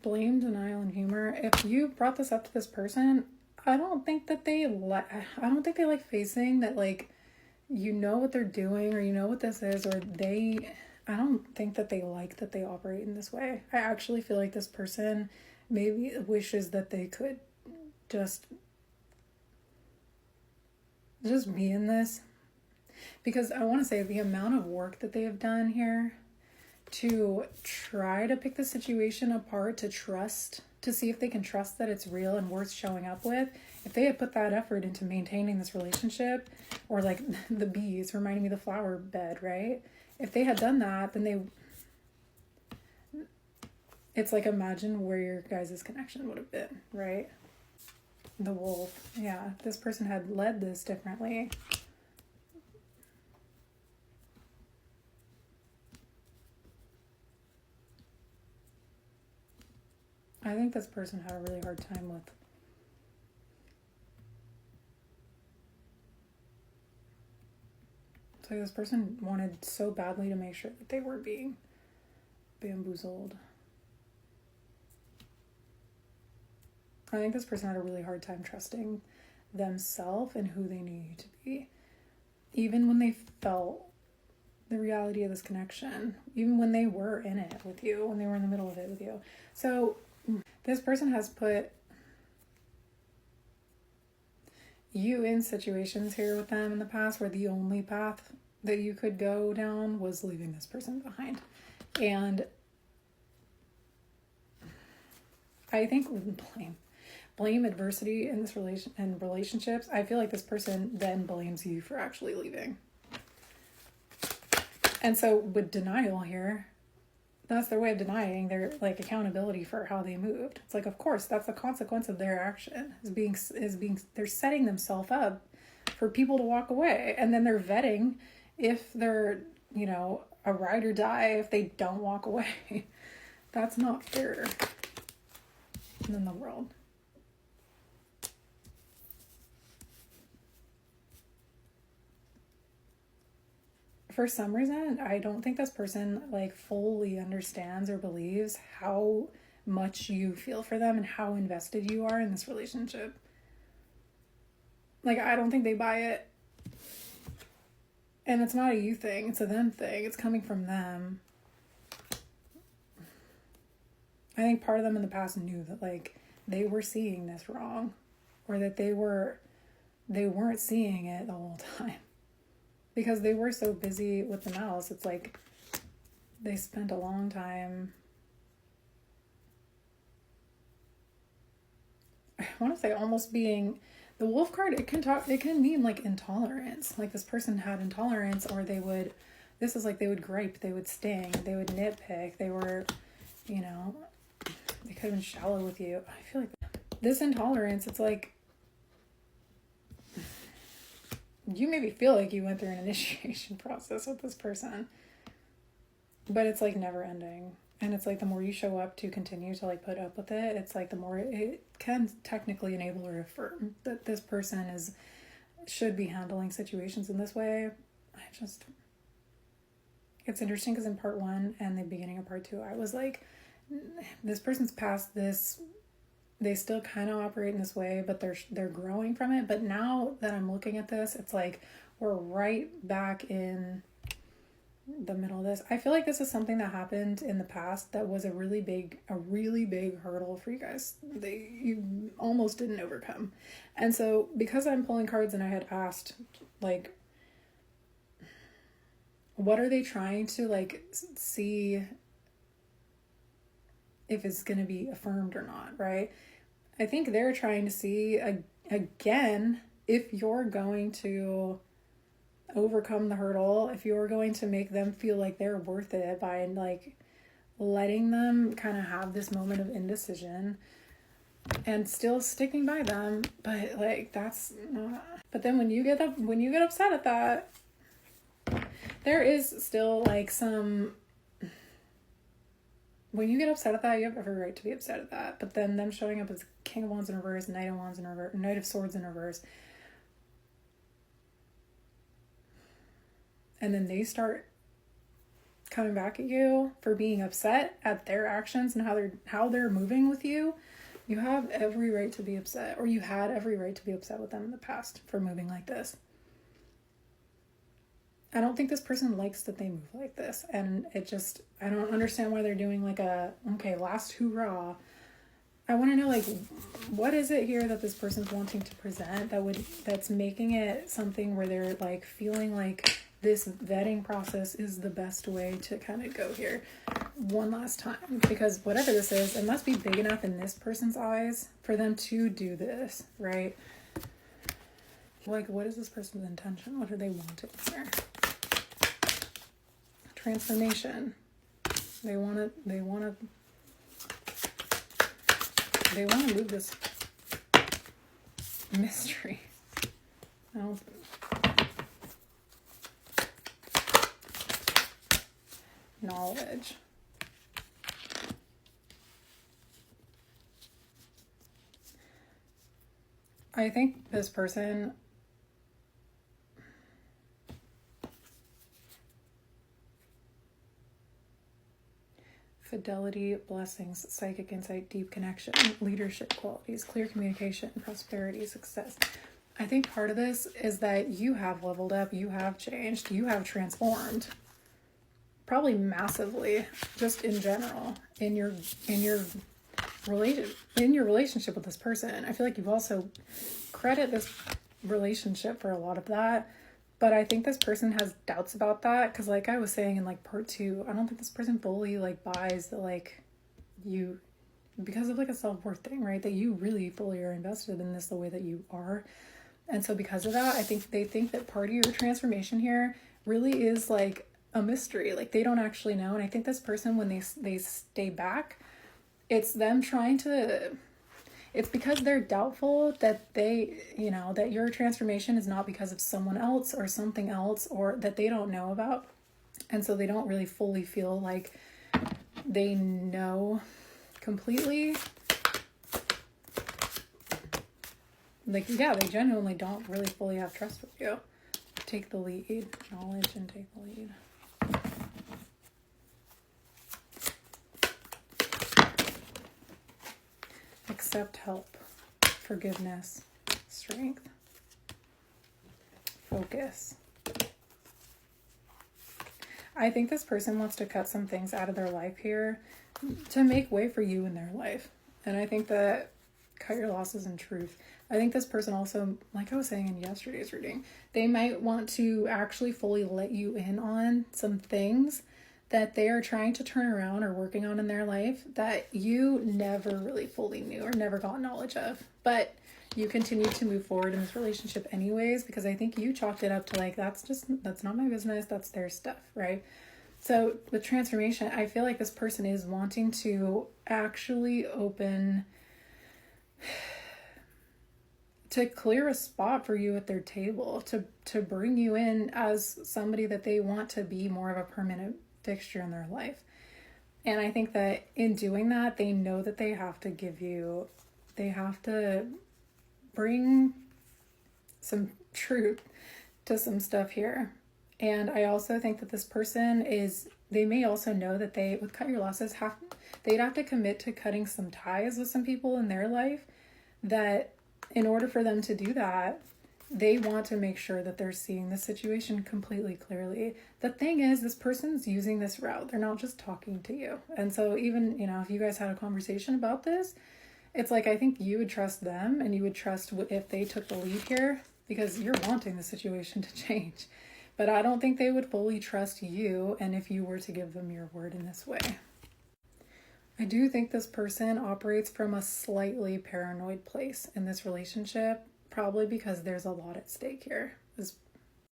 blame, denial, and humor. If you brought this up to this person, I don't think they like facing that, like, you know what they're doing, or you know what this is, or I don't think that they like that they operate in this way. I actually feel like this person maybe wishes that they could just be in this. Because I want to say the amount of work that they have done here to try to pick the situation apart, to see if they can trust that it's real and worth showing up with. If they had put that effort into maintaining this relationship, or like the bees reminding me of the flower bed, right? If they had done that, then it's like, imagine where your guys' connection would have been, right? The wolf. Yeah, this person had led this differently. I think this person had a really hard time with so this person wanted so badly to make sure that they were being bamboozled. I think this person had a really hard time trusting themselves and who they needed to be. Even when they felt the reality of this connection, even when they were in it with you, when they were in the middle of it with you. So this person has put you in situations here with them in the past where the only path that you could go down was leaving this person behind. And I think blame adversity in this relationships. I feel like this person then blames you for actually leaving. And so with denial here, that's their way of denying their like accountability for how they moved. It's like, of course, that's the consequence of their action is being they're setting themselves up for people to walk away, and then they're vetting if they're, you know, a ride or die if they don't walk away. That's not fair in the world. For some reason, I don't think this person like fully understands or believes how much you feel for them and how invested you are in this relationship. Like, I don't think they buy it. And it's not a you thing, it's a them thing. It's coming from them. I think part of them in the past knew that like they were seeing this wrong, or that they weren't seeing it the whole time. Because they were so busy with the mouse, it's like they spent a long time. I want to say almost being the wolf card. It can mean like intolerance. Like this person had intolerance, or they would gripe, they would sting, they would nitpick, they were, you know, they could have been shallow with you. I feel like this intolerance, it's like, you maybe feel like you went through an initiation process with this person, but it's like never ending. And it's like the more you show up to continue to like put up with it, it's like the more it can technically enable or affirm that this person should be handling situations in this way. It's interesting because in part 1 and the beginning of part 2, I was like, this person's past this. They still kind of operate in this way, but they're growing from it. But now that I'm looking at this, it's like we're right back in the middle of this. I feel like this is something that happened in the past that was a really big hurdle for you guys. You almost didn't overcome. And so because I'm pulling cards and I had asked, like, what are they trying to like see if it's going to be affirmed or not, right? I think they're trying to see, again, if you're going to overcome the hurdle, if you're going to make them feel like they're worth it by like letting them kind of have this moment of indecision and still sticking by them. But like, that's not, but then when you get upset at that, there is still like some, when you get upset at that, you have every right to be upset at that. But then them showing up as King of Wands in reverse, Knight of Wands in reverse, Knight of Swords in reverse. And then they start coming back at you for being upset at their actions and how they're moving with you, you have every right to be upset, or you had every right to be upset with them in the past for moving like this. I don't think this person likes that they move like this, and I don't understand why they're doing like okay, last hoorah. I want to know, like, what is it here that this person's wanting to present that's making it something where they're like feeling like this vetting process is the best way to kind of go here one last time, because whatever this is, it must be big enough in this person's eyes for them to do this, right? Like, what is this person's intention? What are they wanting here? Transformation. They want to move this mystery. Knowledge. I think this person fidelity, blessings, psychic insight, deep connection, leadership qualities, clear communication, prosperity, success. I think part of this is that you have leveled up, you have changed, you have transformed. Probably massively, just in general, in your relationship with this person. I feel like you've also credit this relationship for a lot of that. But I think this person has doubts about that, because like I was saying in like part 2, I don't think this person fully like buys that like you, because of like a self-worth thing, right? That you really fully are invested in this the way that you are. And so because of that, I think they think that part of your transformation here really is like a mystery. Like they don't actually know. And I think this person, when they stay back, it's them trying to... It's because they're doubtful that that your transformation is not because of someone else or something else, or that they don't know about. And so they don't really fully feel like they know completely. Like, yeah, they genuinely don't really fully have trust with you. Take the lead. Knowledge and take the lead. Accept help, forgiveness, strength, focus. I think this person wants to cut some things out of their life here to make way for you in their life. And I think that cut your losses in truth. I think this person also, like I was saying in yesterday's reading, they might want to actually fully let you in on some things that they are trying to turn around or working on in their life that you never really fully knew or never got knowledge of. But you continue to move forward in this relationship anyways, because I think you chalked it up to like, that's not my business, that's their stuff, right? So with transformation, I feel like this person is wanting to actually to clear a spot for you at their table, to bring you in as somebody that they want to be more of a permanent fixture in their life. And I think that in doing that, they know that they have to bring some truth to some stuff here. And I also think that this person they may also know that with cut your losses, they'd have to commit to cutting some ties with some people in their life, that in order for them to do that, they want to make sure that they're seeing the situation completely clearly. The thing is, this person's using this route. They're not just talking to you. And so even, if you guys had a conversation about this, it's like, I think you would trust them and you would trust if they took the lead here, because you're wanting the situation to change. But I don't think they would fully trust you, and if you were to give them your word in this way. I do think this person operates from a slightly paranoid place in this relationship, probably because there's a lot at stake here, is